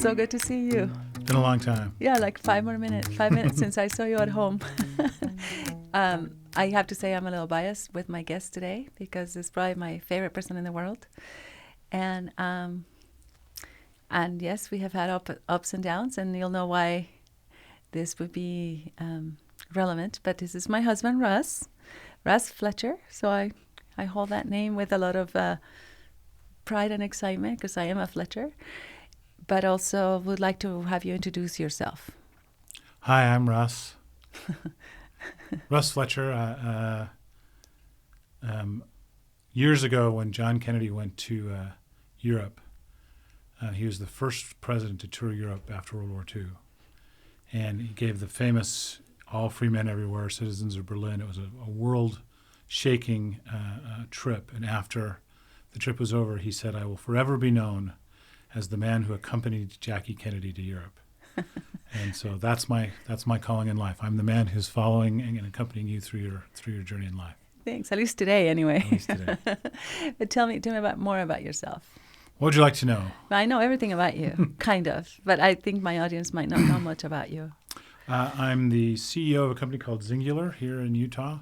so good to see you. It's been a long time. Yeah, like 5 minutes since I saw you at home. I have to say I'm a little biased with my guest today because it's probably my favorite person in the world. And yes, we have had ups and downs, and you'll know why this would be relevant. But this is my husband, Russ Fletcher. So I hold that name with a lot of pride and excitement because I am a Fletcher. But also would like to have you introduce yourself. Hi, I'm Russ. Russ Fletcher. Years ago when John Kennedy went to Europe, he was the first president to tour Europe after World War II. And he gave the famous all free men everywhere, citizens of Berlin. It was a world-shaking trip. And after the trip was over, he said, "I will forever be known as the man who accompanied Jackie Kennedy to Europe." And so that's my calling in life. I'm the man who's following and accompanying you through your journey in life. Thanks. At least today, anyway. At least today. But tell me more about yourself. What would you like to know? I know everything about you, kind of, but I think my audience might not know much about you. I'm the CEO of a company called Singular here in Utah.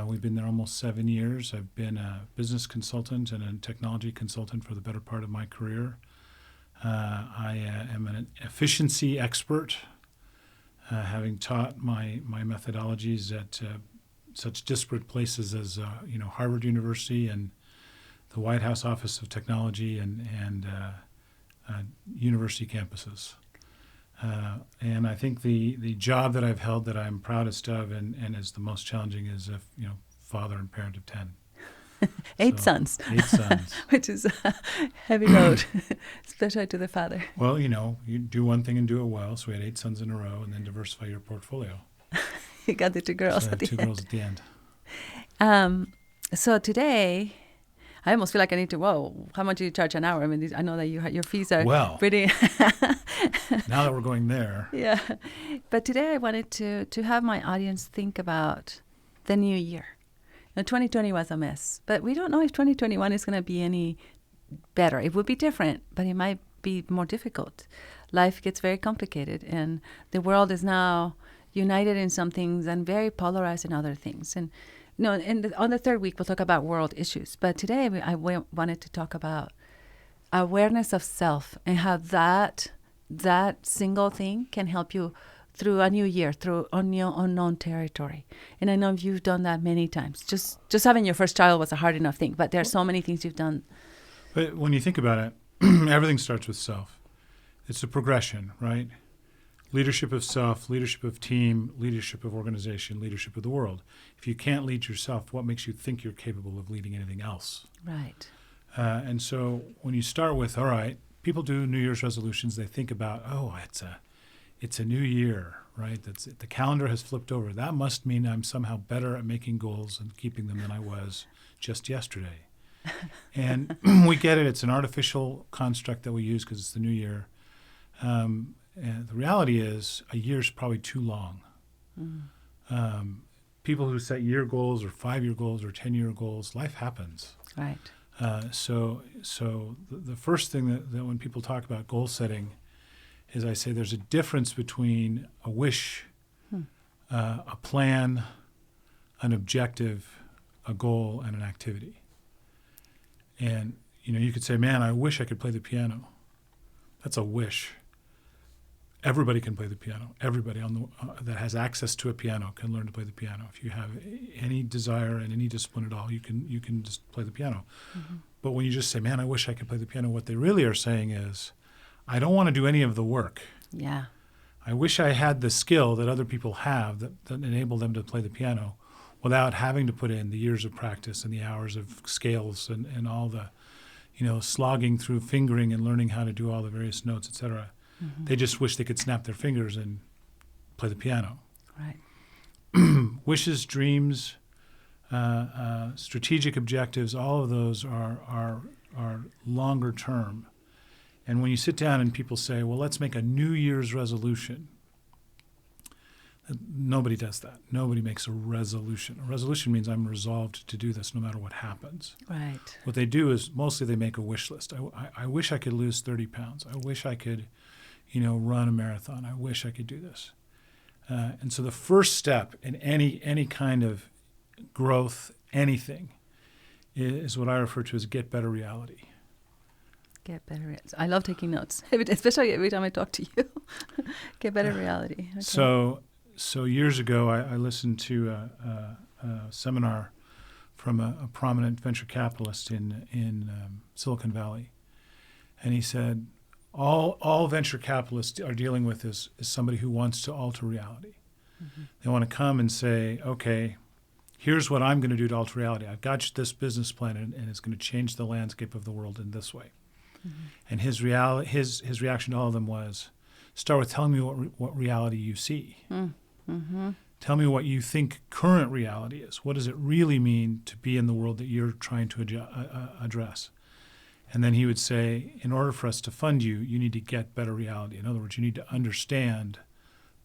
We've been there almost 7 years. I've been a business consultant and a technology consultant for the better part of my career. I am an efficiency expert, having taught my methodologies at such disparate places as Harvard University and the White House Office of Technology and university campuses. And I think the job that I've held that I'm proudest of and is the most challenging is father and parent of 10. 8 sons. 8 sons. Which is a heavy load, especially to the father. Well, you do one thing and do it well. So we had 8 sons in a row and then diversify your portfolio. You got the 2 girls at the end. 2 girls at the end. So today, I almost feel like I need to, how much do you charge an hour? I mean, I know that your fees are pretty... Now that we're going there. Yeah. But today I wanted to have my audience think about the new year. Now, 2020 was a mess, but we don't know if 2021 is going to be any better. It would be different, but it might be more difficult. Life gets very complicated, and the world is now united in some things and very polarized in other things. And on the third week, we'll talk about world issues. But today I wanted to talk about awareness of self and how that single thing can help you through a new year, through unknown territory. And I know you've done that many times. Just having your first child was a hard enough thing, but there are so many things you've done. But when you think about it, everything starts with self. It's a progression, right? Leadership of self, leadership of team, leadership of organization, leadership of the world. If you can't lead yourself, what makes you think you're capable of leading anything else? Right. And so when you start with, all right, people do New Year's resolutions. They think about, it's a new year, right? The calendar has flipped over. That must mean I'm somehow better at making goals and keeping them than I was just yesterday. And we get it. It's an artificial construct that we use because it's the new year. And the reality is a year is probably too long. People who set year goals or 5-year goals or 10-year goals, life happens. Right. So the first thing that when people talk about goal setting is I say there's a difference between a wish, a plan, an objective, a goal, and an activity. And, you could say, man, I wish I could play the piano. That's a wish. Everybody can play the piano. Everybody that has access to a piano can learn to play the piano. If you have any desire and any discipline at all, you can just play the piano. Mm-hmm. But when you just say, man, I wish I could play the piano, what they really are saying is, I don't want to do any of the work. Yeah. I wish I had the skill that other people have that enable them to play the piano without having to put in the years of practice and the hours of scales and all the, slogging through fingering and learning how to do all the various notes, et cetera. Mm-hmm. They just wish they could snap their fingers and play the piano. Right. Wishes, dreams, strategic objectives, all of those are longer term. And when you sit down and people say, well, let's make a New Year's resolution, nobody does that. Nobody makes a resolution. A resolution means I'm resolved to do this no matter what happens. Right. What they do is mostly they make a wish list. I wish I could lose 30 pounds. I wish I could run a marathon. I wish I could do this. And so the first step in any kind of growth, anything, is what I refer to as get better reality. Get better. I love taking notes, especially every time I talk to you. Get better reality. Okay. So years ago, I listened to a seminar from a prominent venture capitalist in Silicon Valley, and he said, all venture capitalists are dealing with is somebody who wants to alter reality. Mm-hmm. They want to come and say, okay, here's what I'm going to do to alter reality. I've got this business plan, and it's going to change the landscape of the world in this way. Mm-hmm. And his reaction to all of them was, start with telling me what reality you see. Mm-hmm. Tell me what you think current reality is. What does it really mean to be in the world that you're trying to address? And then he would say, in order for us to fund you, you need to get better reality. In other words, you need to understand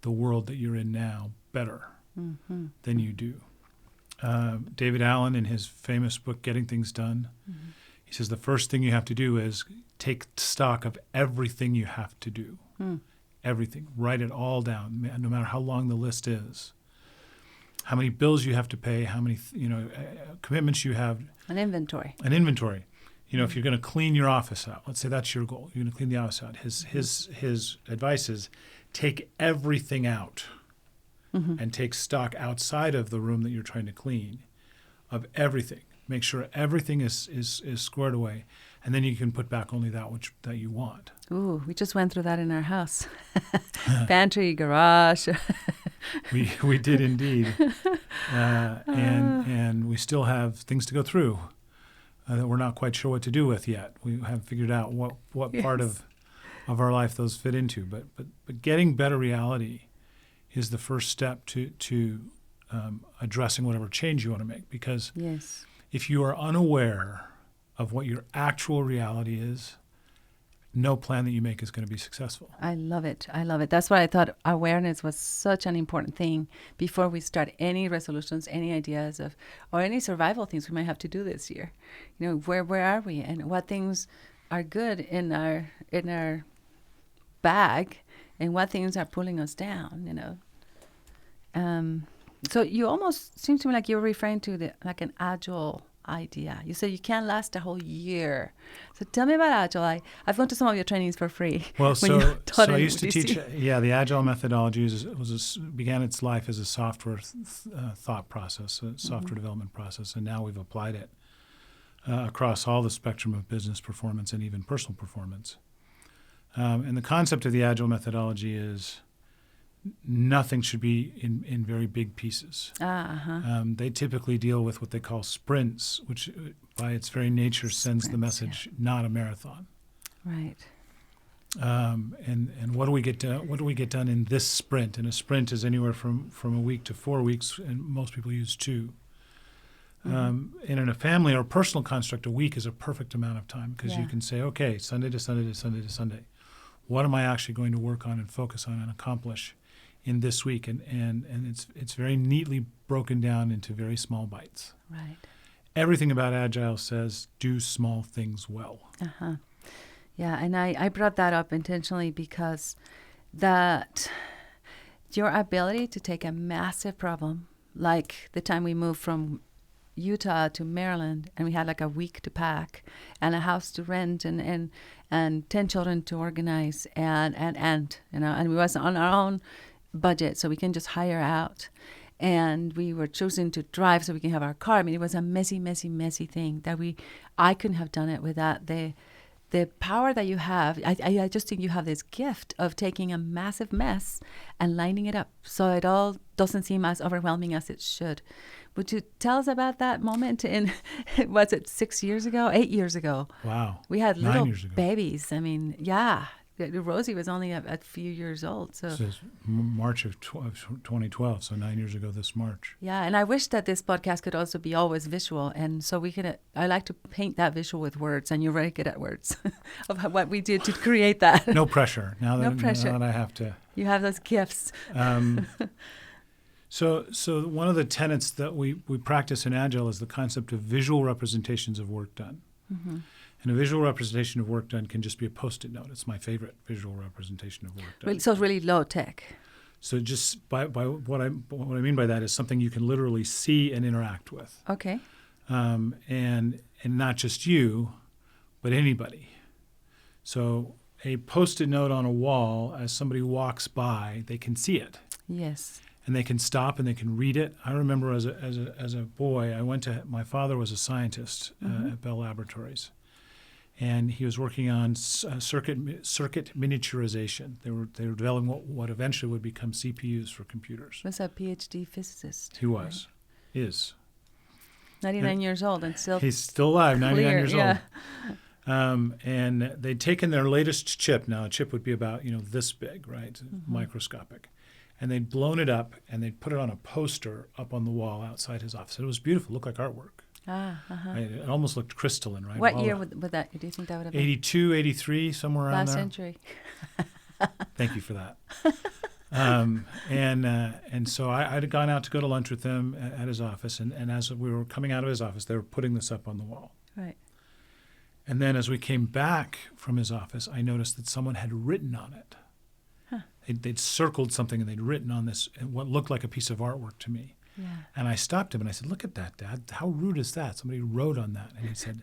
the world that you're in now better than you do. David Allen, in his famous book, Getting Things Done, he says the first thing you have to do is take stock of everything you have to do. Everything. Write it all down, no matter how long the list is. How many bills you have to pay, how many commitments you have. An inventory. If you're going to clean your office out, let's say that's your goal. You're going to clean the office out. His advice is take everything out and take stock outside of the room that you're trying to clean of everything. Make sure everything is squared away, and then you can put back only that you want. Ooh, we just went through that in our house. Pantry, garage. We did indeed, and we still have things to go through that we're not quite sure what to do with yet. We haven't figured out what part of our life those fit into. But getting better reality is the first step to addressing whatever change you want to make. Because if you are unaware of what your actual reality is, no plan that you make is going to be successful. I love it. That's why I thought awareness was such an important thing before we start any resolutions, any ideas or any survival things we might have to do this year. Where are we, and what things are good in our bag, and what things are pulling us down. So you almost seem to me like you're referring to like an agile idea. You said you can't last a whole year. So tell me about Agile. I've gone to some of your trainings for free. Well, so I used to teach. The Agile methodology began its life as a software thought process, a software development process, and now we've applied it across all the spectrum of business performance and even personal performance. And the concept of the Agile methodology is nothing should be in very big pieces. They typically deal with what they call sprints, which by its very nature sends the message, not a marathon. Right. And what do we get done in this sprint? And a sprint is anywhere from a week to 4 weeks, and most people use 2. And in a family or personal construct, a week is a perfect amount of time because you can say, okay, Sunday to Sunday to Sunday to Sunday. What am I actually going to work on and focus on and accomplish in this week? And it's very neatly broken down into very small bites. Right. Everything about Agile says do small things well. Yeah, and I brought that up intentionally because that your ability to take a massive problem, like the time we moved from Utah to Maryland, and we had like a week to pack and a house to rent and 10 children to organize and we wasn't on our own budget, so we can just hire out. And we were choosing to drive so we can have our car. I mean, it was a messy thing that I couldn't have done it without the power that you have. I just think you have this gift of taking a massive mess and lining it up so it all doesn't seem as overwhelming as it should. Would you tell us about that moment was it 6 years ago, 8 years ago? Wow. We had little 9 years ago. babies. I mean, yeah. Rosie was only a few years old. So this is March of 2012, so 9 years ago this March. Yeah, and I wish that this podcast could also be always visual. And so I like to paint that visual with words, and you're very good at words of what we did to create that. No pressure. Now that I have to. You have those gifts. So one of the tenets that we practice in Agile is the concept of visual representations of work done. And a visual representation of work done can just be a Post-it note. It's my favorite visual representation of work done. Really, so it's really low tech. So just by what I mean by that is something you can literally see and interact with, Okay. and not just you, but anybody. So a Post-it note on a wall, as somebody walks by, they can see it. Yes. And they can stop and they can read it. I remember as a boy, my father was a scientist at Bell Laboratories, and he was working on circuit miniaturization. They were developing what eventually would become CPUs for computers. Was a PhD physicist. He was, is. 99 years old and still. He's still alive, 99 years yeah. old. And they'd taken their latest chip. Now a chip would be about this big, right, microscopic. And they'd blown it up, and they'd put it on a poster up on the wall outside his office. It was beautiful. It looked like artwork. Right? It almost looked crystalline, right? What year would that? Do you think that would have been? 82, 83, somewhere around Last there. century. Thank you for that. And so I'd gone out to go to lunch with him at his office, and as we were coming out of his office, they were putting this up on the wall. Right. And then as we came back from his office, I noticed that someone had written on it. They'd circled something and they'd written on this what looked like a piece of artwork to me. Yeah. And I stopped him and I said, "Look at that, Dad. How rude is that? Somebody wrote on that." And he said,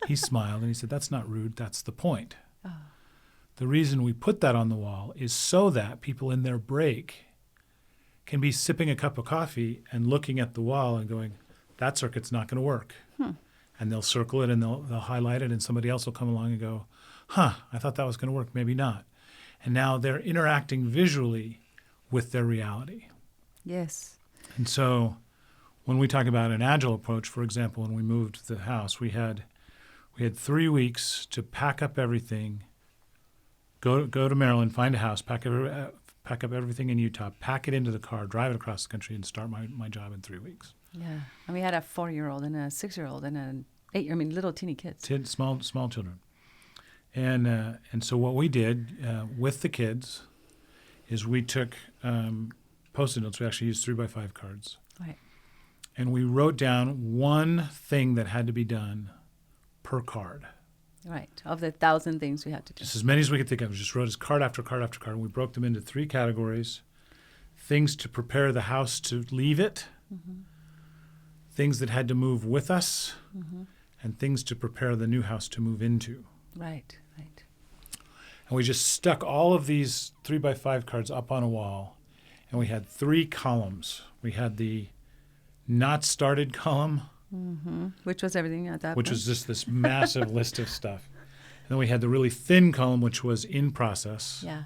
he smiled and he said, "That's not rude. That's the point. Oh. The reason we put that on the wall is so that people in their break can be sipping a cup of coffee and looking at the wall and going, that circuit's not going to work." And they'll circle it and they'll highlight it, and somebody else will come along and go, I thought that was going to work. Maybe not. And now they're interacting visually with their reality. Yes. And so when we talk about an agile approach, for example, when we moved the house, we had 3 weeks to pack up everything, go to Maryland, find a house, pack up everything in Utah, pack it into the car, drive it across the country, and start my job in 3 weeks. Yeah. And we had a 4-year-old and a 6-year-old and an 8. Little teeny kids. Small children. And so what we did with the kids is we took Post-it notes. We actually used 3x5 cards. Right. And we wrote down one thing that had to be done per card. Right. Of the 1,000 things we had to do. Just as many as we could think of. We just wrote as card after card after card. And we broke them into 3 categories. Things to prepare the house to leave it. Things that had to move with us. And things to prepare the new house to move into. Right. Right. And we just stuck all of these 3x5 cards up on a wall. And we had 3 columns. We had the not started column. Which was everything at that Which point. was just this massive list of stuff. And then we had the really thin column, which was in process. Yeah.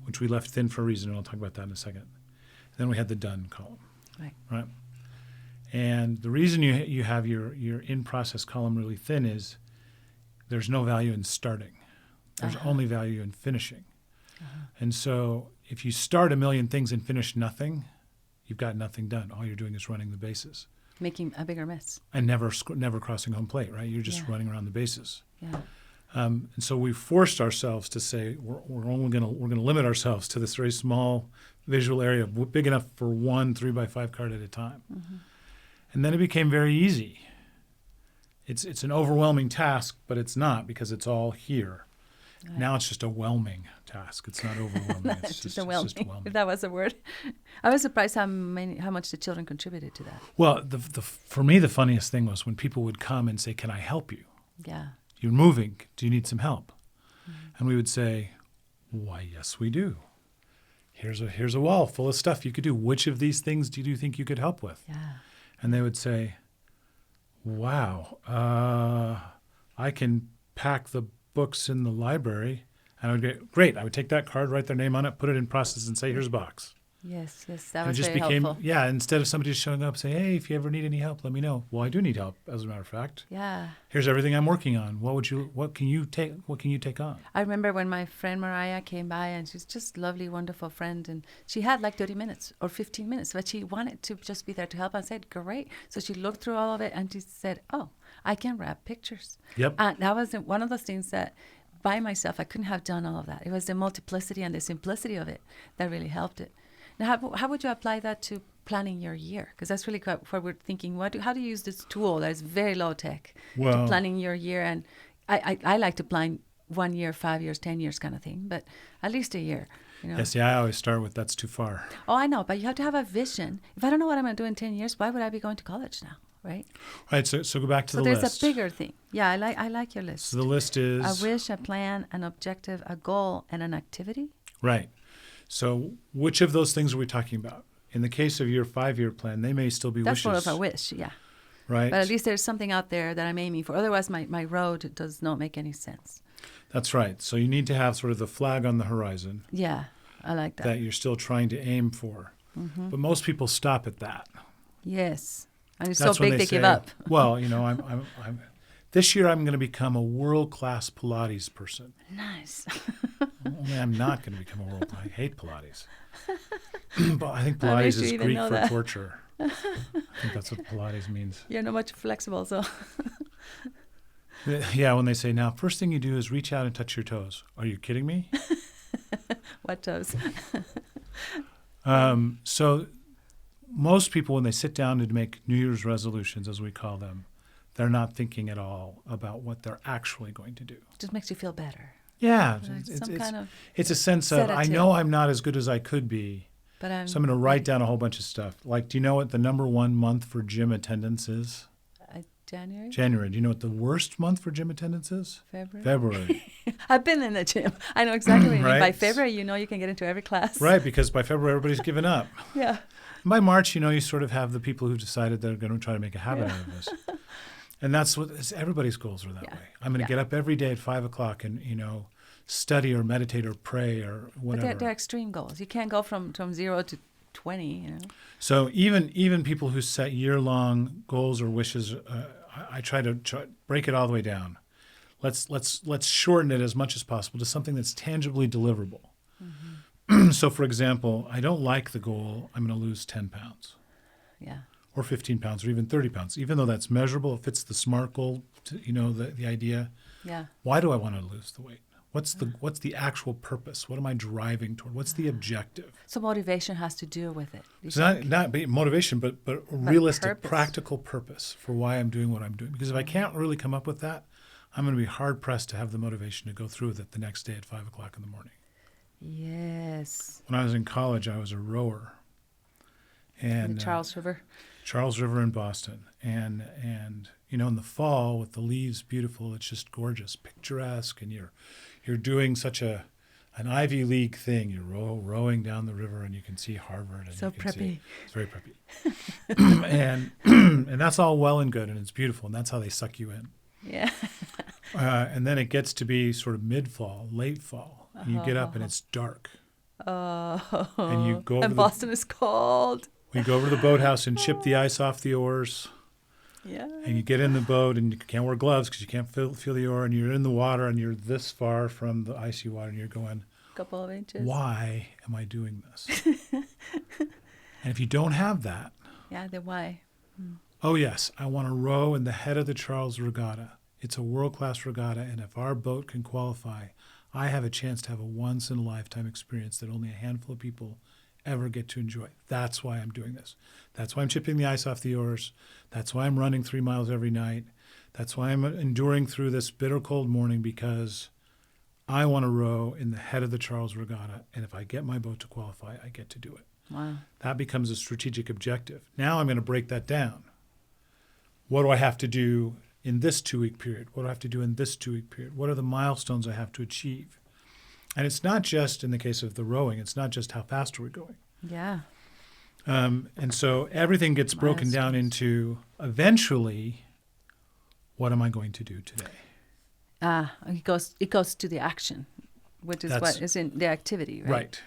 Which we left thin for a reason, and I'll talk about that in a second. And then we had the done column. Right. And the reason you have your in process column really thin is there's no value in starting. There's only value in finishing. And so if you start a million things and finish nothing, you've got nothing done. All you're doing is running the bases. Making a bigger mess. And never crossing home plate, right? You're just running around the bases. Yeah. And so we forced ourselves to say we're only going to limit ourselves to this very small visual area, big enough for one 3x5 card at a time. And then it became very easy. It's an overwhelming task, but it's not because it's all here. Right. Now it's just a whelming task. It's not overwhelming. It's just whelming. If that was a word. I was surprised how much the children contributed to that. Well, for me, the funniest thing was when people would come and say, "Can I help you? Yeah. You're moving. Do you need some help?" And we would say, "Why, yes, we do. Here's a wall full of stuff you could do. Which of these things do you think you could help with?" Yeah. And they would say, "Wow, I can pack the books in the library." And I would go, "Great." I would take that card, write their name on it, put it in process, and say, "Here's a box." Yes, that was very helpful. Yeah, instead of somebody just showing up, say, "Hey, if you ever need any help, let me know." Well, I do need help, as a matter of fact. Yeah. Here's everything I'm working on. What can you take on? I remember when my friend Mariah came by, and she's just a lovely, wonderful friend, and she had like 30 minutes or 15 minutes, but she wanted to just be there to help. I said, "Great." So she looked through all of it, and she said, "Oh, I can wrap pictures." Yep. And that was one of those things that by myself, I couldn't have done all of that. It was the multiplicity and the simplicity of it that really helped it. Now, how would you apply that to planning your year? Because that's really what we're thinking. How do you use this tool that is very low tech to planning your year and I like to plan 1 year, 5 years, 10 years kind of thing, but at least a year. Yeah, see, I always start with that's too far. Oh, I know, but you have to have a vision. If I don't know what I'm going to do in 10 years, why would I be going to college now, right? Right, so go back to the list. So list. there's a bigger thing. Yeah, I like your list. So the list is... A wish, a plan, an objective, a goal, and an activity? Right. So which of those things are we talking about? In the case of your 5-year plan, they may still be That's wishes. That's more of a wish, yeah. Right. But at least there's something out there that I'm aiming for. Otherwise, my road does not make any sense. That's right. So you need to have sort of the flag on the horizon. Yeah, I like that. That you're still trying to aim for. Mm-hmm. But most people stop at that. Yes. And it's That's so big they give up. Well, you know, I'm this year I'm going to become a world-class Pilates person. Nice. Only I'm not going to become a world-class. I hate Pilates. But I think Pilates is Greek for torture. I think that's what Pilates means. You're not much flexible, so... Yeah, when they say, now, first thing you do is reach out and touch your toes. Are you kidding me? What toes? So most people, when they sit down to make New Year's resolutions, as we call them, they're not thinking at all about what they're actually going to do. It just makes you feel better. Yeah. It's a sense of, I know I'm not as good as I could be, so I'm going to write down a whole bunch of stuff. Like, do you know what the number one month for gym attendance is? January? January. Do you know what the worst month for gym attendance is? February. I've been in the gym. I know exactly what you mean. By February, you know you can get into every class. Right, because by February, everybody's given up. Yeah. And by March, you know, you sort of have the people who've decided they're going to try to make a habit out of this. And that's what everybody's goals are that way. I'm going to get up every day at 5 o'clock and, you know, study or meditate or pray or whatever. But they're extreme goals. You can't go from 0 to 20, you know. So even people who set year-long goals or wishes, I try to break it all the way down. Let's shorten it as much as possible to something that's tangibly deliverable. Mm-hmm. So, for example, I don't like the goal, I'm going to lose 10 pounds. Yeah. Or 15 pounds or even 30 pounds. Even though that's measurable, it fits the SMART goal, you know, the idea. Yeah. Why do I want to lose the weight? What's the actual purpose? What am I driving toward? What's the objective? So motivation has to do with it. It's not motivation, but realistic, purpose. Practical purpose for why I'm doing what I'm doing. Because if I can't really come up with that, I'm going to be hard-pressed to have the motivation to go through with it the next day at 5 o'clock in the morning. Yes. When I was in college, I was a rower. And the Charles River? Charles River in Boston. And you know, in the fall with the leaves beautiful, it's just gorgeous, picturesque, and you're doing such an Ivy League thing. You're rowing down the river, and you can see Harvard. And so preppy. It's very preppy. and that's all well and good, and it's beautiful, and that's how they suck you in. Yeah. And then it gets to be sort of mid-fall, late fall. And you get up, and it's dark. Oh. And you go over and Boston is cold. We go over to the boathouse and chip the ice off the oars. Yeah. And you get in the boat, and you can't wear gloves because you can't feel the oar, and you're in the water, and you're this far from the icy water, and you're going, couple of inches. Why am I doing this? And if you don't have that. Yeah, then why? Oh, yes, I want to row in the head of the Charles Regatta. It's a world-class regatta, and if our boat can qualify, I have a chance to have a once-in-a-lifetime experience that only a handful of people ever get to enjoy. That's why I'm doing this. That's why I'm chipping the ice off the oars. That's why I'm running 3 miles every night. That's why I'm enduring through this bitter cold morning, because I want to row in the head of the Charles Regatta, and if I get my boat to qualify, I get to do it. Wow. That becomes a strategic objective. Now I'm going to break that down. What do I have to do in this 2-week period? What do I have to do in this 2-week period? What are the milestones I have to achieve? And it's not just, in the case of the rowing, it's not just how fast are we going. Yeah. And so everything gets broken down into, eventually, what am I going to do today? It goes to the action, which is what is in the activity, right?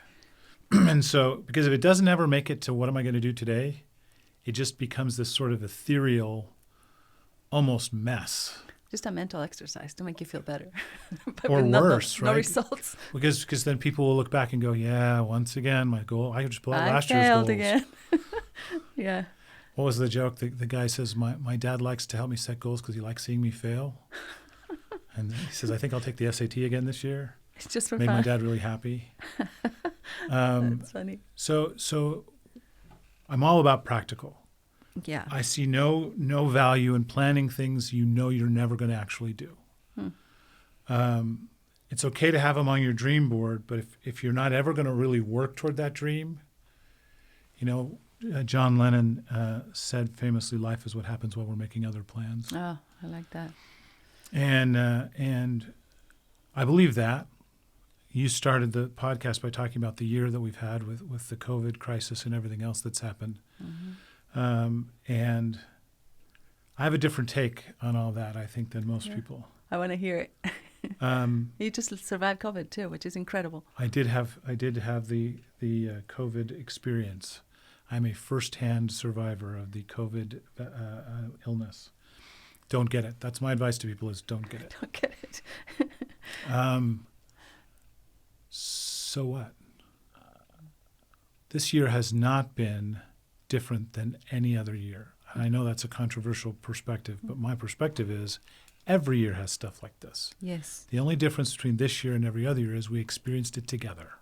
Right. And so, because if it doesn't ever make it to what am I going to do today, it just becomes this sort of ethereal, almost mess. Just a mental exercise to make you feel better. Or worse, right? No results. Because then people will look back and go, yeah, once again, my goal, I just pull out last year's goals. I failed again. Yeah. What was the joke? The guy says, my dad likes to help me set goals because he likes seeing me fail. And he says, I think I'll take the SAT again this year. It's just for Made fun. my dad really happy. That's funny. So I'm all about practical. Yeah. I see no value in planning things you know you're never going to actually do. It's okay to have them on your dream board, but if you're not ever going to really work toward that dream, John Lennon said famously, "Life is what happens while we're making other plans." Oh, I like that. And I believe that. You started the podcast by talking about the year that we've had with the COVID crisis and everything else that's happened. Mm-hmm. And I have a different take on all that, I think, than most people. I want to hear it. You just survived COVID too, which is incredible. I did have the COVID experience. I'm a first-hand survivor of the COVID illness. Don't get it. That's my advice to people: is don't get it. Don't get it. So what? This year has not been different than any other year. And I know that's a controversial perspective, but my perspective is every year has stuff like this. Yes. The only difference between this year and every other year is we experienced it together.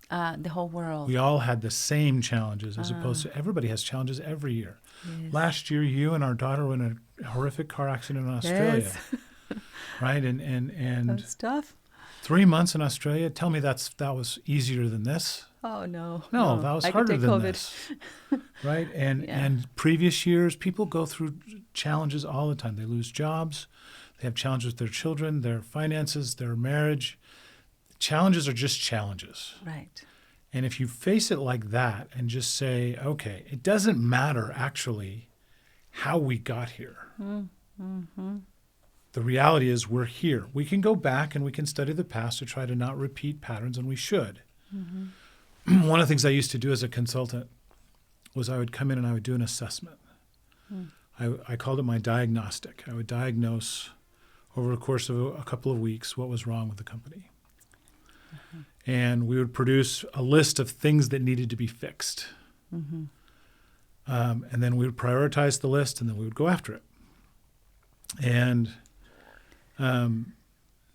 The whole world. We all had the same challenges as opposed to everybody has challenges every year. Yes. Last year, you and our daughter were in a horrific car accident in Australia. Yes. Right? And That's tough. 3 months in Australia, tell me that was easier than this. Oh, no. No, that was harder than COVID. this. Right? And previous years, people go through challenges all the time. They lose jobs. They have challenges with their children, their finances, their marriage. Challenges are just challenges. Right. And if you face it like that and just say, okay, it doesn't matter actually how we got here. Mm-hmm. The reality is we're here. We can go back and we can study the past to try to not repeat patterns, and we should. Mm-hmm. One of the things I used to do as a consultant was I would come in and I would do an assessment. I called it my diagnostic. I would diagnose over the course of a couple of weeks what was wrong with the company. Mm-hmm. And we would produce a list of things that needed to be fixed. Mm-hmm. And then we would prioritize the list, and then we would go after it. And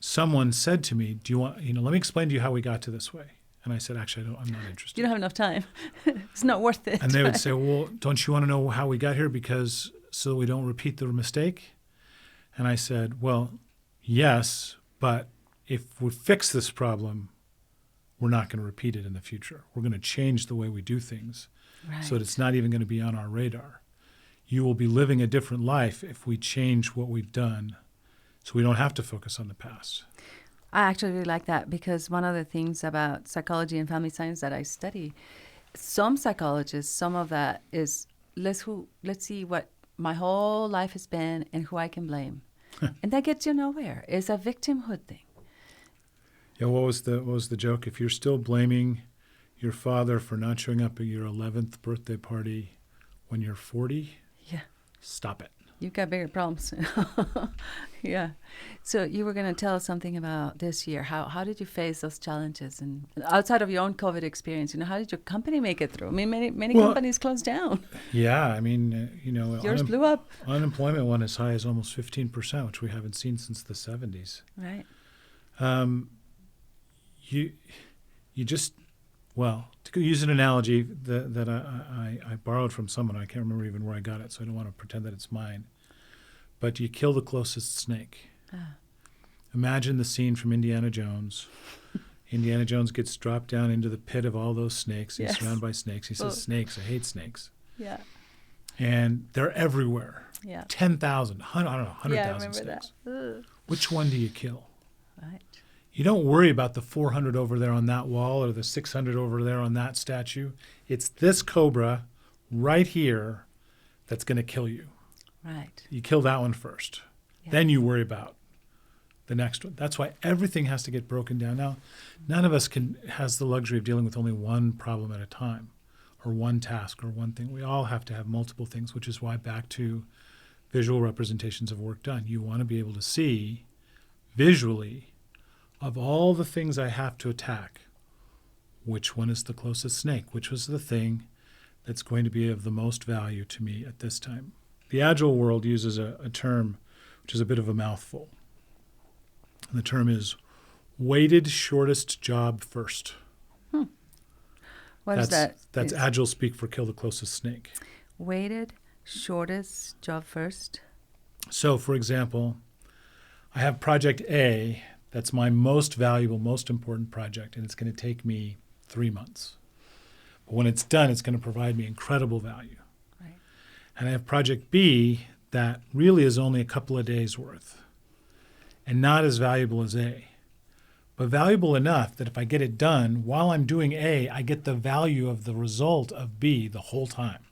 someone said to me, "Do you want? Let me explain to you how we got to this way." And I said, "Actually, I'm not interested. You don't have enough time. It's not worth it." And they would say, "Well, don't you want to know how we got here so we don't repeat the mistake?" And I said, "Well, yes, but if we fix this problem, we're not going to repeat it in the future. We're going to change the way we do things, right, so that it's not even going to be on our radar. You will be living a different life if we change what we've done, so we don't have to focus on the past." I actually really like that, because one of the things about psychology and family science that I study, some psychologists, some of that is let's see what my whole life has been and who I can blame. And that gets you nowhere. It's a victimhood thing. Yeah, what was the joke? If you're still blaming your father for not showing up at your 11th birthday party when you're 40, yeah, stop it. You've got bigger problems. Yeah. So you were going to tell us something about this year. How did you face those challenges? And outside of your own COVID experience, how did your company make it through? I mean, many companies closed down. Yeah, I mean, yours blew up. Unemployment went as high as almost 15%, which we haven't seen since the 70s. Right. You just, to use an analogy that I borrowed from someone, I can't remember even where I got it, so I don't want to pretend that it's mine. But you kill the closest snake. Imagine the scene from Indiana Jones. Indiana Jones gets dropped down into the pit of all those snakes. He's surrounded by snakes. He says, "Snakes, I hate snakes." Yeah. And they're everywhere. Yeah. 10,000, 100,000 snakes. Which one do you kill? Right. You don't worry about the 400 over there on that wall or the 600 over there on that statue. It's this cobra right here that's going to kill you. Right. You kill that one first. Yeah. Then you worry about the next one. That's why everything has to get broken down. Now, none of us has the luxury of dealing with only one problem at a time or one task or one thing. We all have to have multiple things, which is why back to visual representations of work done. You want to be able to see visually, of all the things I have to attack, which one is the closest snake? Which was the thing that's going to be of the most value to me at this time? The Agile world uses a term which is a bit of a mouthful. And the term is weighted shortest job first. What is that? That's Agile speak for kill the closest snake. Weighted shortest job first? So, for example, I have project A that's my most valuable, most important project, and it's going to take me 3 months. But when it's done, it's going to provide me incredible value. Right. And I have project B that really is only a couple of days worth and not as valuable as A, but valuable enough that if I get it done while I'm doing A, I get the value of the result of B the whole time.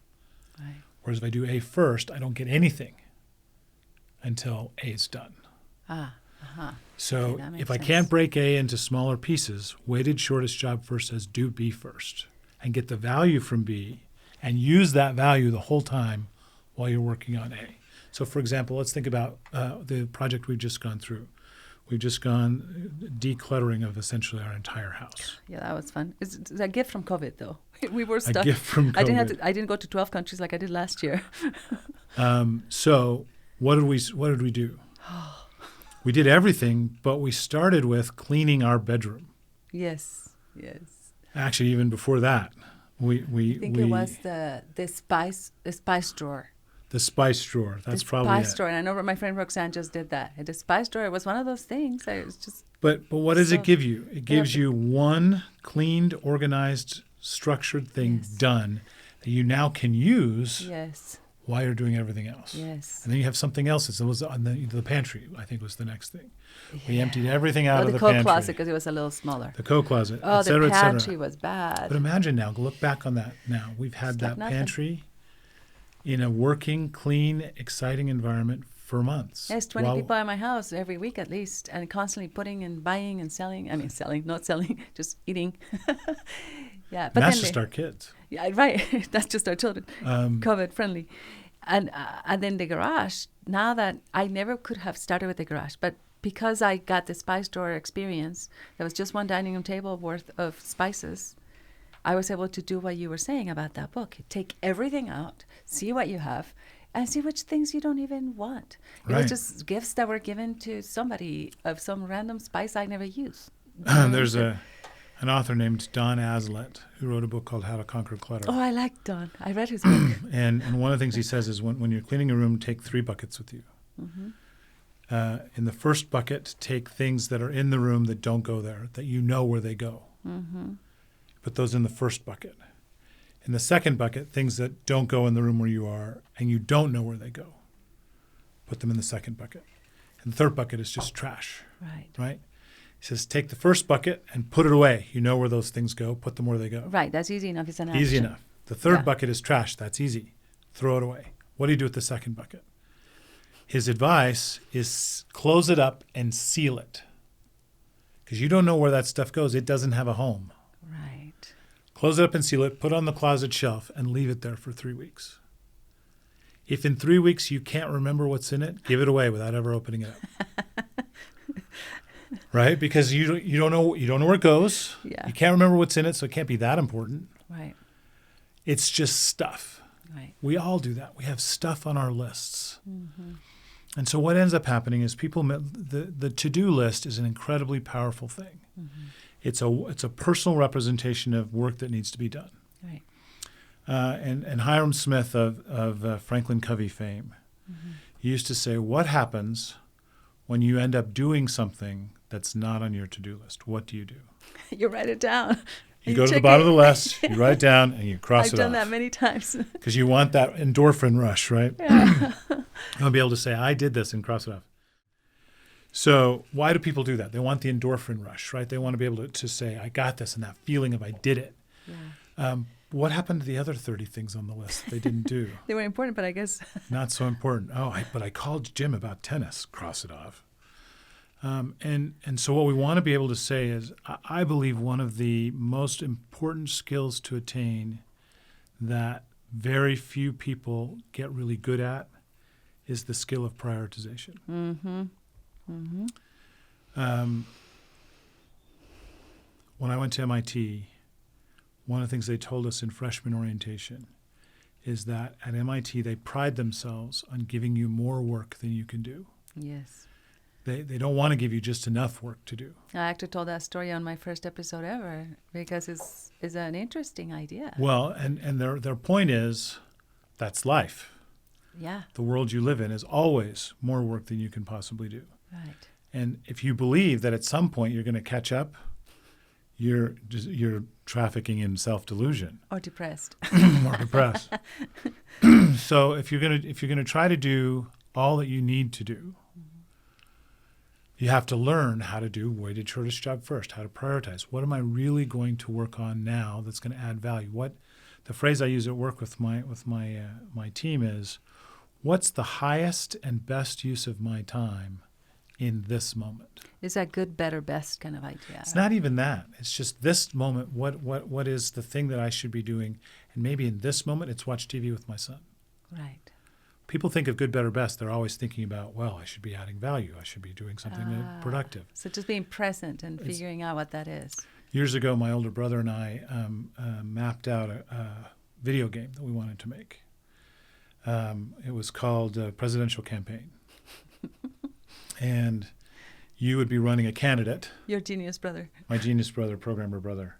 Right. Whereas if I do A first, I don't get anything until A is done. So Okay, that makes if I sense. can't break A into smaller pieces, weighted shortest job first says do B first and get the value from B and use that value the whole time while you're working on A. So for example, let's think about the project we've just gone through. We've just gone decluttering of essentially our entire house. Yeah, that was fun. It's a gift from COVID, though. We were A stuck. gift from COVID. I didn't go to 12 countries like I did last year. So what did we do? We did everything, but we started with cleaning our bedroom. Yes. Actually, even before that, I think it was the spice drawer. The spice drawer. That's probably it. The spice drawer. And I know my friend Roxanne just did that. And the spice drawer was one of those things. It was just. But what does it give you? It gives you one cleaned, organized, structured thing done that you now can use while you're doing everything else. Yes. And then you have something else. It was on the pantry, I think was the next thing. We emptied everything out of the pantry. The coat closet because it was a little smaller. The coat closet, Oh, et cetera, the et cetera. pantry was bad. But imagine now, look back on that now. We've had that pantry in a working, clean, exciting environment for months. Yes, 20 people at my house every week at least, and constantly putting and buying and selling. I mean, selling, not selling, just eating. Yeah, but that's just our kids. Yeah, right. That's just our children. COVID friendly. And then the garage, now that I never could have started with the garage, but because I got the spice drawer experience, there was just one dining room table worth of spices, I was able to do what you were saying about that book. Take everything out, see what you have, and see which things you don't even want. It was just gifts that were given to somebody of some random spice I never use. There's an author named Don Aslett who wrote a book called How to Conquer Clutter. Oh, I like Don. I read his book. And one of the things he says is when you're cleaning a room, take 3 buckets with you. Mm-hmm. In the first bucket, take things that are in the room that don't go there, that you know where they go. Mm-hmm. Put those in the first bucket. In the second bucket, things that don't go in the room where you are and you don't know where they go. Put them in the second bucket. And the third bucket is just trash. Right? He says, take the first bucket and put it away. You know where those things go. Put them where they go. Right. That's easy enough. It's an action. Easy enough. The third bucket is trash. That's easy. Throw it away. What do you do with the second bucket? His advice is close it up and seal it. Because you don't know where that stuff goes. It doesn't have a home. Right. Close it up and seal it. Put it on the closet shelf and leave it there for 3 weeks. If in 3 weeks you can't remember what's in it, give it away without ever opening it up. Right? Because you don't know where it goes. Yeah. You can't remember what's in it, so it can't be that important. Right. It's just stuff. Right. We all do that. We have stuff on our lists. Mm-hmm. And so what ends up happening is the to-do list is an incredibly powerful thing. Mm-hmm. It's a personal representation of work that needs to be done. Right. And Hiram Smith of Franklin Covey fame used to say, what happens when you end up doing something that's not on your to-do list? What do you do? You write it down. You go to the bottom of the list, you write it down, and you cross it off. I've done that many times. Because you want that endorphin rush, right? Yeah. I'll be able to say, I did this, and cross it off. So why do people do that? They want the endorphin rush, right? They want to be able to say, I got this, and that feeling of I did it. Yeah. What happened to the other 30 things on the list they didn't do? They were important, but I guess. Not so important. But I called Jim about tennis. Cross it off. And so what we want to be able to say is, I believe one of the most important skills to attain that very few people get really good at is the skill of prioritization. Mm-hmm. Mm-hmm. When I went to MIT, one of the things they told us in freshman orientation is that at MIT they pride themselves on giving you more work than you can do. Yes. They don't want to give you just enough work to do. I actually told that story on my first episode ever because it's an interesting idea. Well, and their point is that's life. Yeah. The world you live in is always more work than you can possibly do. Right. And if you believe that at some point you're going to catch up, you're trafficking in self-delusion Or depressed. or depressed. So if you're gonna try to do all that you need to do, you have to learn how to do weighted shortest job first, how to prioritize. What am I really going to work on now that's going to add value? What the phrase I use at work with my team is, what's the highest and best use of my time in this moment? Is that good, better, best kind of idea? It's not even that. It's just this moment. What is the thing that I should be doing? And maybe in this moment, it's watch TV with my son. Right. People think of good, better, best. They're always thinking about, well, I should be adding value. I should be doing something productive. So just being present and figuring out what that is. Years ago, my older brother and I mapped out a video game that we wanted to make. It was called Presidential Campaign. And you would be running a candidate. Your genius brother. My genius brother, programmer brother.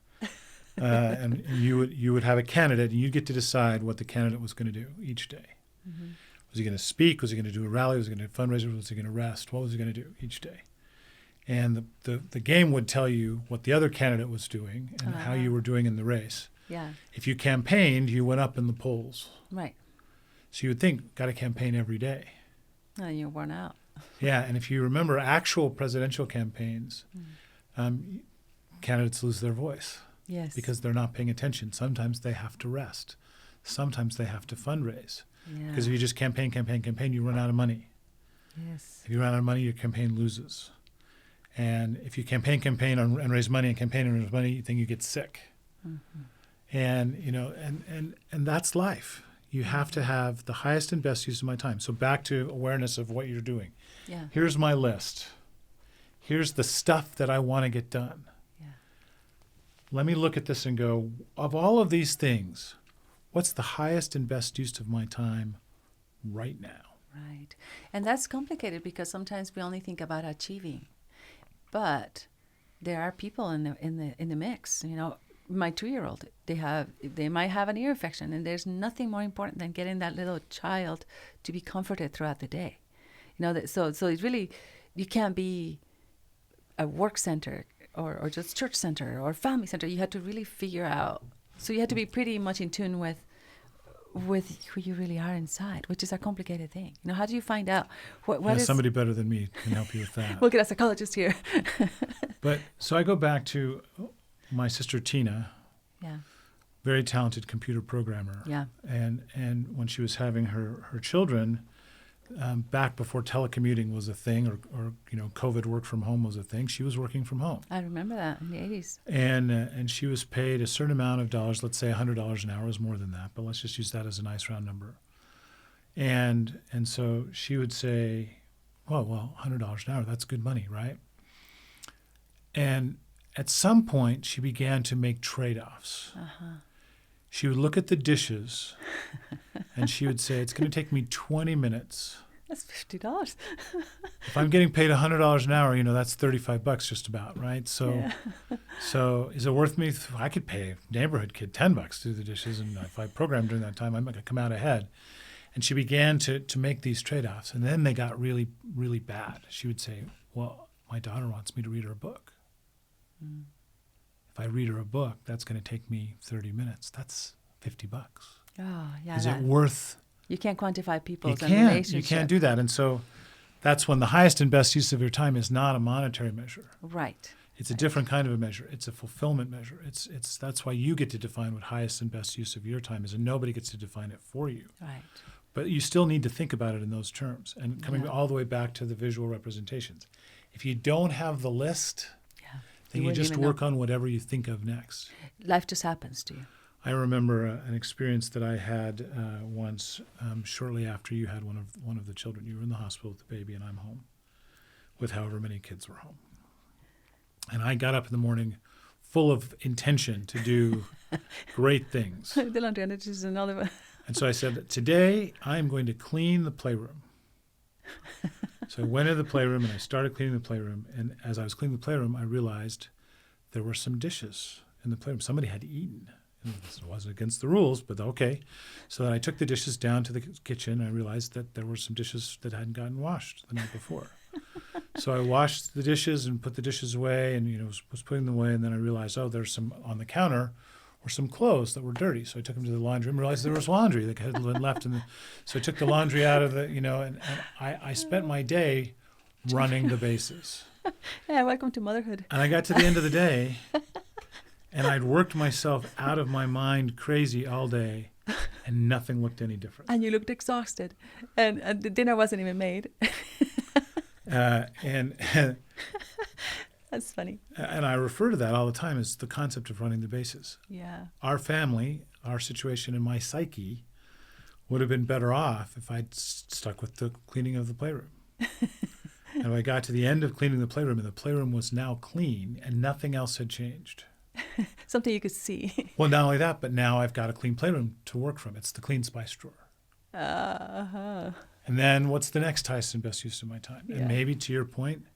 And you would have a candidate, and you'd get to decide what the candidate was going to do each day. Mm-hmm. Was he going to speak? Was he going to do a rally? Was he going to fundraiser? Was he going to rest? What was he going to do each day? And the game would tell you what the other candidate was doing and how you were doing in the race. Yeah. If you campaigned, you went up in the polls. Right. So you would think, got to campaign every day. Oh, you're worn out. Yeah, and if you remember actual presidential campaigns, candidates lose their voice. Yes. Because they're not paying attention. Sometimes they have to rest. Sometimes they have to fundraise. Yeah. Because if you just campaign, you run out of money. Yes. If you run out of money, your campaign loses. And if you campaign and raise money and campaign and raise money, then you get sick. Mm-hmm. And and that's life. You have to have the highest and best use of my time. So back to awareness of what you're doing. Yeah. Here's my list. Here's the stuff that I want to get done. Yeah. Let me look at this and go, of all of these things, what's the highest and best use of my time right now? Right. And that's complicated because sometimes we only think about achieving. But there are people in the mix. You know, my 2-year-old, they might have an ear infection, and there's nothing more important than getting that little child to be comforted throughout the day. You know, so it's really, you can't be a work center or just church center or family center. You have to really figure out. So you have to be pretty much in tune with who you really are inside, which is a complicated thing. You know, how do you find out what is... Somebody better than me can help you with that. We'll get a psychologist here. But so I go back to my sister Tina. Yeah. Very talented computer programmer. Yeah. And when she was having her children, back before telecommuting was a thing, or COVID work from home was a thing, she was working from home. I remember that in the 80s. And she was paid a certain amount of dollars. Let's say $100 an hour is more than that, but let's just use that as a nice round number. And so she would say, well, $100 an hour, that's good money, right? And at some point, she began to make trade-offs. Uh-huh. She would look at the dishes, and she would say, it's going to take me 20 minutes. That's $50. If I'm getting paid $100 an hour, that's $35 just about, right? So, So is it worth me? I could pay a neighborhood kid $10 to do the dishes, and if I programmed during that time, I might come out ahead. And she began to make these trade-offs, and then they got really, really bad. She would say, well, my daughter wants me to read her a book. Mm. If I read her a book, that's going to take me 30 minutes. That's $50. Oh, yeah. Is it worth? You can't quantify people's relationships. You can't do that. And so that's when the highest and best use of your time is not a monetary measure. Right. It's a different kind of a measure. It's a fulfillment measure. It's that's why you get to define what highest and best use of your time is, and nobody gets to define it for you. Right. But you still need to think about it in those terms. And coming all the way back to the visual representations. If you don't have the list, then you just work on whatever you think of next. Life just happens to you. I remember an experience that I had once shortly after you had one of the children. You were in the hospital with the baby, and I'm home with however many kids were home. And I got up in the morning full of intention to do great things. And so I said, today I'm going to clean the playroom. So I went into the playroom and I started cleaning the playroom. And as I was cleaning the playroom, I realized there were some dishes in the playroom. Somebody had eaten. And this wasn't against the rules, but okay. So then I took the dishes down to the kitchen. And I realized that there were some dishes that hadn't gotten washed the night before. So I washed the dishes and put the dishes away, and was putting them away, and then I realized, there's some on the counter were some clothes that were dirty. So I took them to the laundry room, realized there was laundry that had been left so I took the laundry out of and I spent my day running the bases. Yeah, welcome to motherhood. And I got to the end of the day, and I'd worked myself out of my mind crazy all day, and nothing looked any different. And you looked exhausted, and the dinner wasn't even made. And That's funny. And I refer to that all the time as the concept of running the bases. Yeah. Our family, our situation, and my psyche would have been better off if I'd stuck with the cleaning of the playroom. And I got to the end of cleaning the playroom, and the playroom was now clean, and nothing else had changed. Something you could see. Well, not only that, but now I've got a clean playroom to work from. It's the clean spice drawer. Uh-huh. And then what's the next highest and best use of my time? Yeah. And maybe, to your point,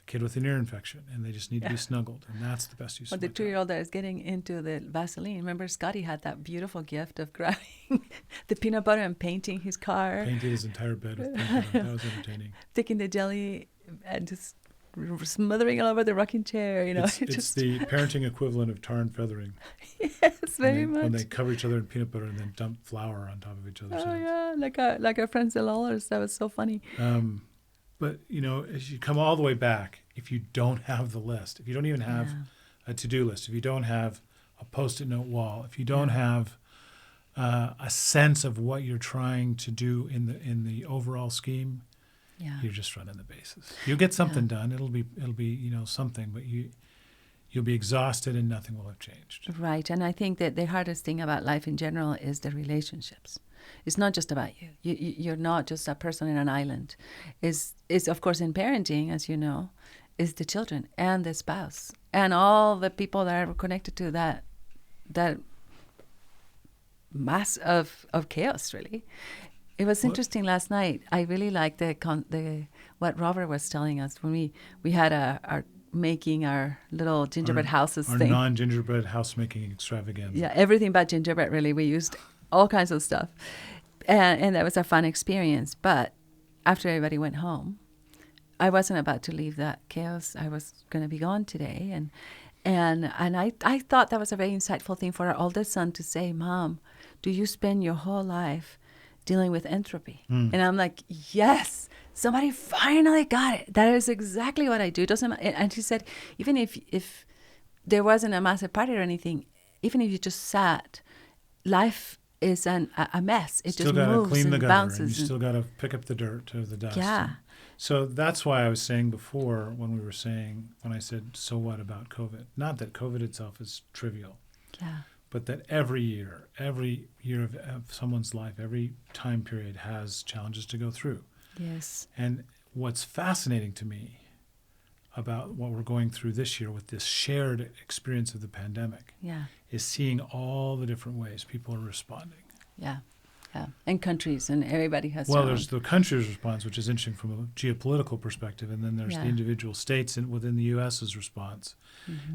a kid with an ear infection, and they just need to be snuggled, and that's the best use Or of the my time. 2-year-old that is getting into the Vaseline. Remember, Scotty had that beautiful gift of grabbing the peanut butter and painting his car, Painted his entire bed with peanut butter. That was entertaining. taking the jelly and just smothering all over the rocking chair. It's just the parenting equivalent of tar and feathering. yes, very when much. they cover each other in peanut butter and then dump flour on top of each other's Oh heads. yeah, like our friends the Lawlers. That was so funny. But, as you come all the way back, if you don't have the list, if you don't even have a to-do list, if you don't have a Post-it note wall, if you don't have a sense of what you're trying to do in the overall scheme, you're just running the bases. You'll get something done. It'll be something, but you'll be exhausted and nothing will have changed. Right, and I think that the hardest thing about life in general is the relationships. It's not just about you. You're not just a person in an island. Is of course in parenting, as you know, is the children and the spouse and all the people that are connected to that mass of chaos. Really, it was interesting last night. I really liked the what Robert was telling us when we had our making our little gingerbread houses our thing. non-gingerbread house making extravaganza. Yeah, everything but gingerbread, really. We used all kinds of stuff. And that was a fun experience. But after everybody went home, I wasn't about to leave that chaos. I was going to be gone today. And I thought that was a very insightful thing for our oldest son to say, Mom, do you spend your whole life dealing with entropy? And I'm like, yes, somebody finally got it. That is exactly what I do. And she said, even if there wasn't a massive party or anything, even if you just sat, life is a mess. It Still just gotta moves clean the and gutter, bounces. and you still got to pick up the dirt or the dust. Yeah. So that's why I was saying before when I said, so what about COVID? Not that COVID itself is trivial, but that every year of someone's life, every time period has challenges to go through. Yes. And what's fascinating to me about what we're going through this year with this shared experience of the pandemic is seeing all the different ways people are responding. Yeah. And countries, and everybody has Well, their there's the country's response, which is interesting from a geopolitical perspective, and then there's the individual states within the U.S.'s response,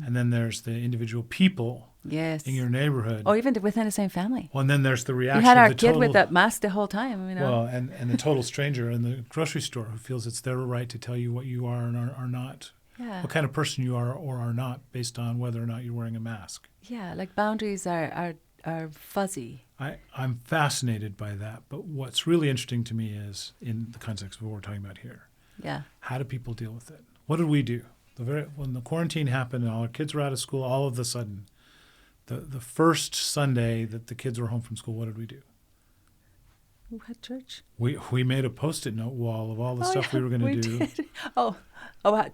and then there's the individual people in your neighborhood. Or even within the same family. Well, and then there's the reaction We had our of the kid total, with that mask the whole time, Well, and the total stranger in the grocery store who feels it's their right to tell you what you are and are not, what kind of person you are or are not, based on whether or not you're wearing a mask. Yeah, like boundaries are fuzzy. I'm fascinated by that, but what's really interesting to me is, in the context of what we're talking about here, how do people deal with it? What did we do? When the quarantine happened and all our kids were out of school, all of a sudden, the first Sunday that the kids were home from school, what did we do? We had church. We made a Post-it note wall of all the stuff we were going to do. Did.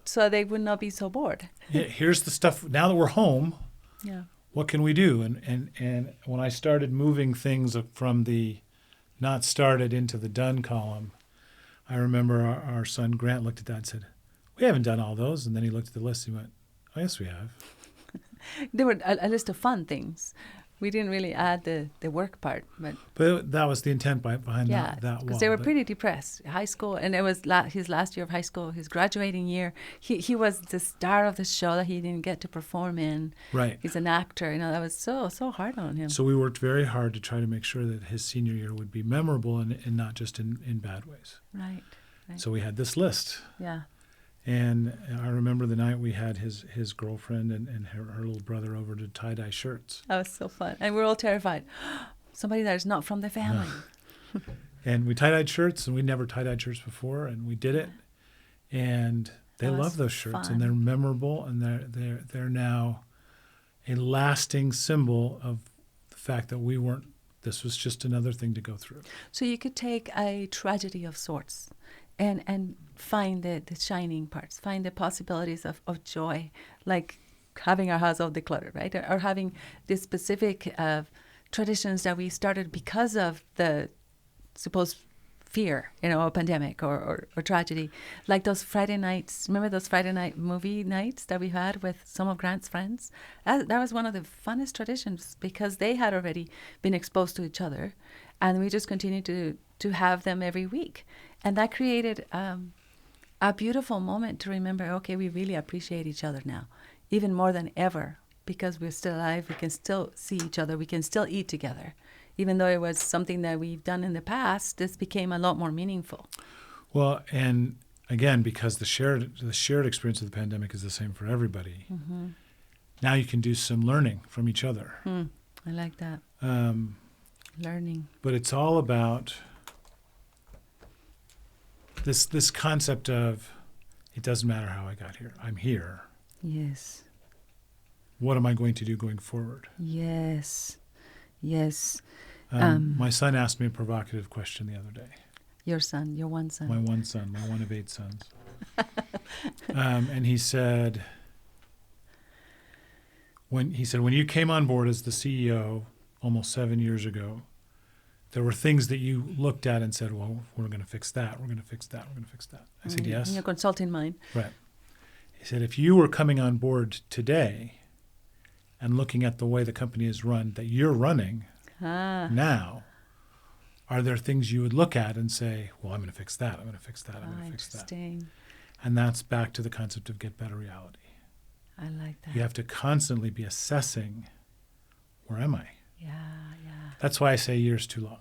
So they would not be so bored. Here's the stuff. Now that we're home, what can we do? And when I started moving things from the not started into the done column, I remember our son Grant looked at that and said, we haven't done all those. And then he looked at the list and he went, oh, yes, we have. There were a list of fun things. We didn't really add the work part. But that was the intent behind that wall. Because they were pretty depressed. High school, and it was his last year of high school, his graduating year. He was the star of the show that he didn't get to perform in. Right. He's an actor. That was so hard on him. So we worked very hard to try to make sure that his senior year would be memorable and not just in bad ways. Right. Right. So we had this list. Yeah. And I remember the night we had his girlfriend and her little brother over to tie-dye shirts. That was so fun. And we're all terrified. Somebody that is not from the family. And we tie-dyed shirts, and we never tie-dyed shirts before, and we did it. And they That was love those shirts, fun. and they're memorable, and they're now a lasting symbol of the fact that this was just another thing to go through. So you could take a tragedy of sorts and find the shining parts, find the possibilities of joy, like having our house all decluttered, right? Or having this specific traditions that we started because of the supposed fear, a pandemic or tragedy. Like those Friday nights, remember those Friday night movie nights that we had with some of Grant's friends? That was one of the funnest traditions because they had already been exposed to each other, and we just continued to have them every week. And that created a beautiful moment to remember, okay, we really appreciate each other now, even more than ever, because we're still alive, we can still see each other, we can still eat together. Even though it was something that we've done in the past, this became a lot more meaningful. Well, and again, because the shared experience of the pandemic is the same for everybody, now you can do some learning from each other. I like that. Learning. But it's all about this concept of it doesn't matter how I got here. I'm here. Yes. What am I going to do going forward? Yes. Yes. My son asked me a provocative question the other day. Your son, your one son. My one son, my one of 8 sons. And he said, when you came on board as the CEO almost 7 years ago, there were things that you looked at and said, well, we're going to fix that. We're going to fix that. We're going to fix that. I said, yes. In your consulting mind. Right. He said, if you were coming on board today and looking at the way the company is run that you're running now, are there things you would look at and say, well, I'm going to fix that. I'm going to fix that. I'm going to fix that. Interesting. And that's back to the concept of get better reality. I like that. You have to constantly be assessing, where am I? Yeah. That's why I say a year's too long.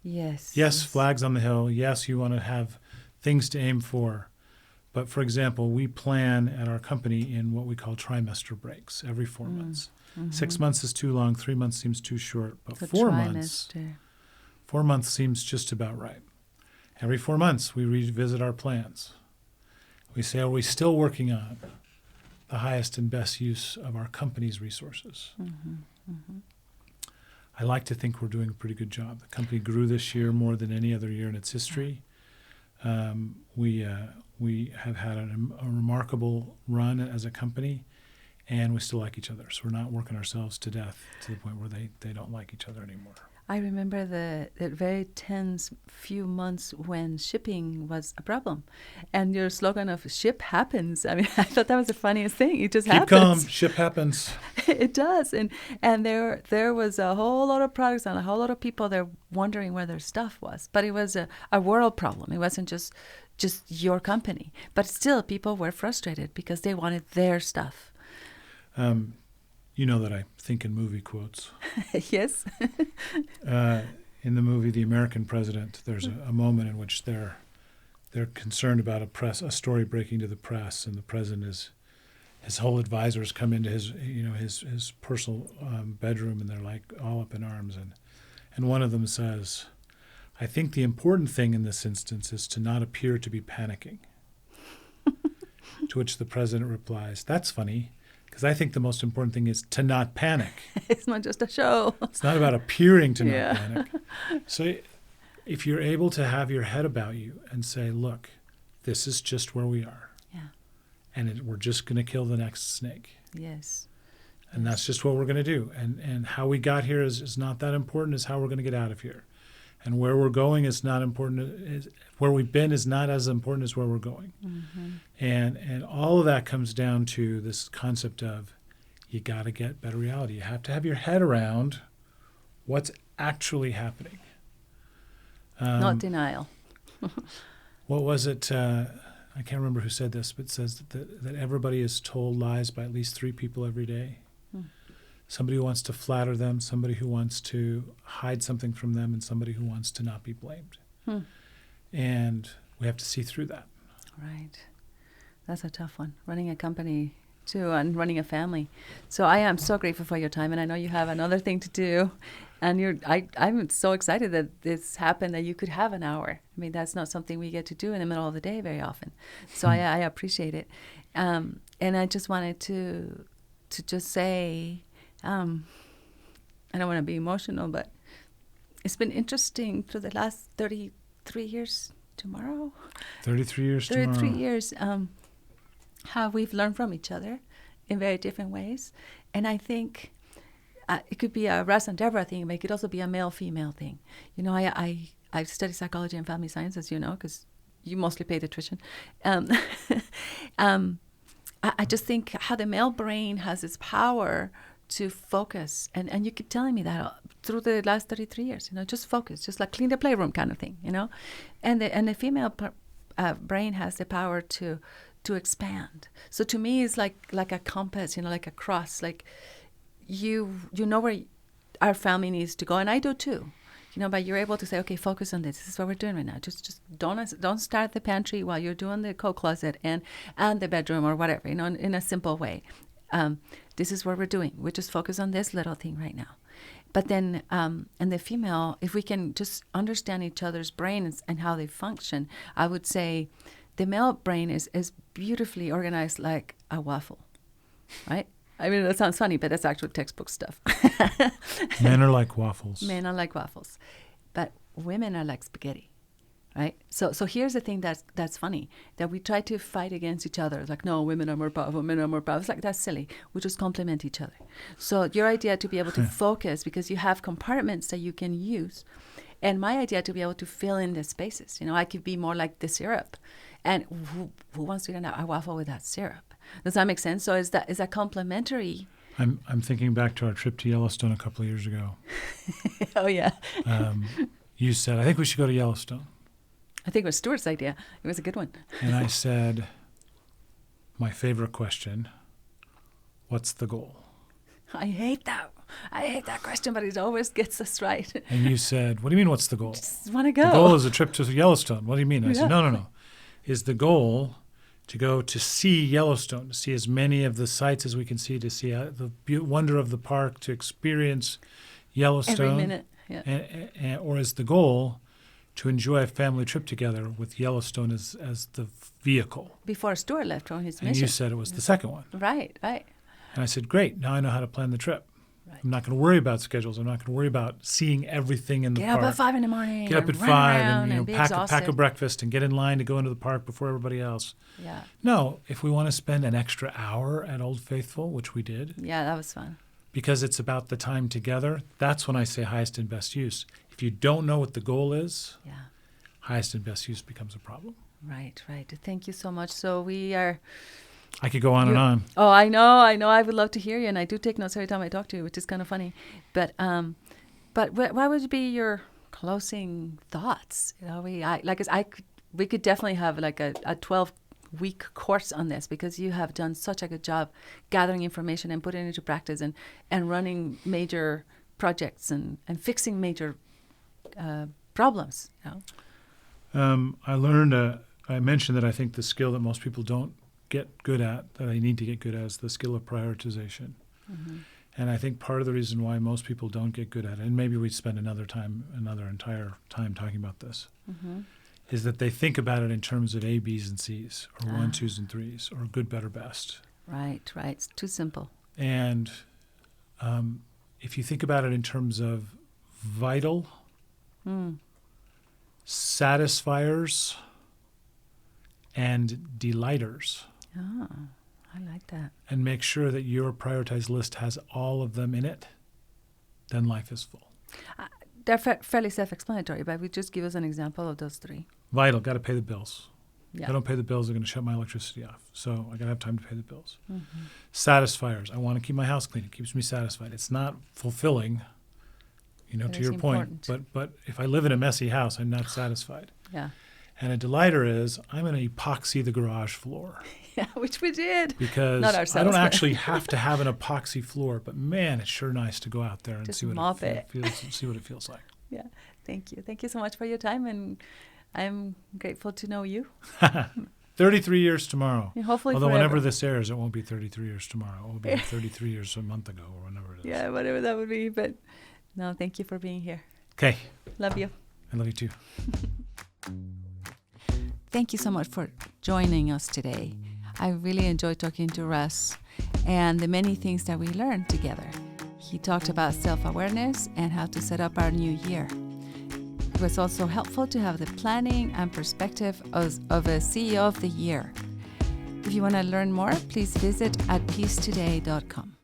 Yes. Yes, flags on the hill. Yes, you want to have things to aim for. But for example, we plan at our company in what we call trimester breaks every 4 months. 6 months is too long. 3 months seems too short. But The 4 trimester. 4 months seems just about right. Every 4 months, we revisit our plans. We say, are we still working on the highest and best use of our company's resources? I like to think we're doing a pretty good job. The company grew this year more than any other year in its history. We have had a remarkable run as a company, and we still like each other. So we're not working ourselves to death to the point where they don't like each other anymore. I remember the very tense few months when shipping was a problem. And your slogan of ship happens. I mean, I thought that was the funniest thing. It just happens. Keep calm, ship happens. It does. And there was a whole lot of products and a whole lot of people there wondering where their stuff was. But it was a world problem. It wasn't just your company. But still, people were frustrated because they wanted their stuff. You know that I think in movie quotes. Yes. In the movie The American President, there's a moment in which they're concerned about a story breaking to the press, and the president his whole advisors come into his personal bedroom, and they're like all up in arms, and one of them says, "I think the important thing in this instance is to not appear to be panicking." To which the president replies, "That's funny, because I think the most important thing is to not panic." It's not just a show. It's not about appearing to not panic. So if you're able to have your head about you and say, look, this is just where we are. Yeah. And we're just going to kill the next snake. Yes. And that's just what we're going to do. And how we got here is not that important as how we're going to get out of here. And where we're going is not important. Where we've been is not as important as where we're going. And all of that comes down to this concept of you got to get better reality. You have to have your head around what's actually happening. Not denial. What was it? I can't remember who said this, but it says that everybody is told lies by at least 3 people every day. Somebody who wants to flatter them, somebody who wants to hide something from them, and somebody who wants to not be blamed. And we have to see through that. Right. That's a tough one, running a company too and running a family. So I am so grateful for your time, and I know you have another thing to do. And I'm so excited that this happened, that you could have an hour. I mean, that's not something we get to do in the middle of the day very often. So I appreciate it. And I just wanted to just say, I don't want to be emotional, but it's been interesting for the last 33 years tomorrow. 33 years 33 tomorrow. years, how we've learned from each other in very different ways. And I think it could be a Russ and Deborah thing, but it could also be a male-female thing. You know, I study psychology and family science, as you know, because you mostly pediatrician. I just think how the male brain has its power to focus. And you keep telling me that through the last 33 years, you know, just focus, just like clean the playroom kind of thing, you know. And the female brain has the power to expand. So to me, it's like a compass, you know, like a cross, like you know where our family needs to go, and I do too, you know. But you're able to say, okay, focus on this. This is what we're doing right now. Just don't start the pantry while you're doing the coat closet and the bedroom or whatever, you know, in a simple way. This is what we're doing. We just focus on this little thing right now. But then, and the female, if we can just understand each other's brains and how they function, I would say the male brain is beautifully organized like a waffle, right? I mean, that sounds funny, but that's actual textbook stuff. Men are like waffles. Men are like waffles. But women are like spaghetti, right? So here's the thing that's funny, that we try to fight against each other. Like, no, women are more powerful, men are more powerful. It's like, that's silly. We just complement each other. So your idea to be able to focus, because you have compartments that you can use, and my idea to be able to fill in the spaces. You know, I could be more like the syrup. And who wants to eat a waffle without syrup? Does that make sense? So is that complementary? I'm thinking back to our trip to Yellowstone a couple of years ago. Oh, yeah. You said, I think we should go to Yellowstone. I think it was Stuart's idea. It was a good one. And I said, my favorite question, what's the goal? I hate that question, but it always gets us right. And you said, what do you mean, what's the goal? Just want to go. The goal is a trip to Yellowstone. What do you mean? I Yeah. said, no. Is the goal to go to see Yellowstone, to see as many of the sights as we can see, to see the wonder of the park, to experience Yellowstone? Every minute, yeah. Or is the goal to enjoy a family trip together with Yellowstone as the vehicle? Before Stuart left on his mission. And you said it was the second one. Right. And I said, great, now I know how to plan the trip. Right. I'm not going to worry about schedules. I'm not going to worry about seeing everything in the park. Get up at 5 in the morning. Get up at and run 5 around and be pack exhausted. a breakfast and get in line to go into the park before everybody else. Yeah. No, if we want to spend an extra hour at Old Faithful, which we did, Yeah, that was fun. because it's about the time together, that's when I say highest and best use. If you don't know what the goal is, Yeah. highest and best use becomes a problem. Right. Thank you so much. So we are... I could go on and on. Oh, I know. I would love to hear you, and I do take notes every time I talk to you, which is kind of funny. But what would be your closing thoughts? You know, we could definitely have like a 12-week course on this, because you have done such a good job gathering information and putting it into practice and running major projects and fixing major problems. You know? I mentioned that I think the skill that most people don't get good at, that I need to get good at, is the skill of prioritization. Mm-hmm. And I think part of the reason why most people don't get good at it, and maybe we spend another entire time talking about this, Mm-hmm. is that they think about it in terms of A, B's, and C's, or 1, 2s, and 3s, or good, better, best. Right. It's too simple. And if you think about it in terms of vital, satisfiers, and delighters, Oh, I like that. and make sure that your prioritized list has all of them in it, then life is full. They're fairly self-explanatory, but we just give us an example of those three. Vital, got to pay the bills. Yeah. If I don't pay the bills, they're going to shut my electricity off. So I got to have time to pay the bills. Mm-hmm. Satisfiers, I want to keep my house clean. It keeps me satisfied. It's not fulfilling, It to is your important. point. But if I live in a messy house, I'm not satisfied. Yeah. And a delighter is, I'm going to epoxy the garage floor. Yeah, which we did. Because Not I ourselves, don't but- actually have to have an epoxy floor, but man, it's sure nice to go out there and Just see what mop it feels like. Yeah. Thank you. Thank you so much for your time, and I'm grateful to know you. 33 years tomorrow. And hopefully Although forever. whenever this airs, it won't be 33 years tomorrow. It will be 33 years a month ago or whenever it is. Yeah, whatever that would be. But no, thank you for being here. Okay. Love you. I love you too. Thank you so much for joining us today. I really enjoyed talking to Russ and the many things that we learned together. He talked about self-awareness and how to set up our new year. It was also helpful to have the planning and perspective of a CEO of the year. If you want to learn more, please visit at peacetoday.com.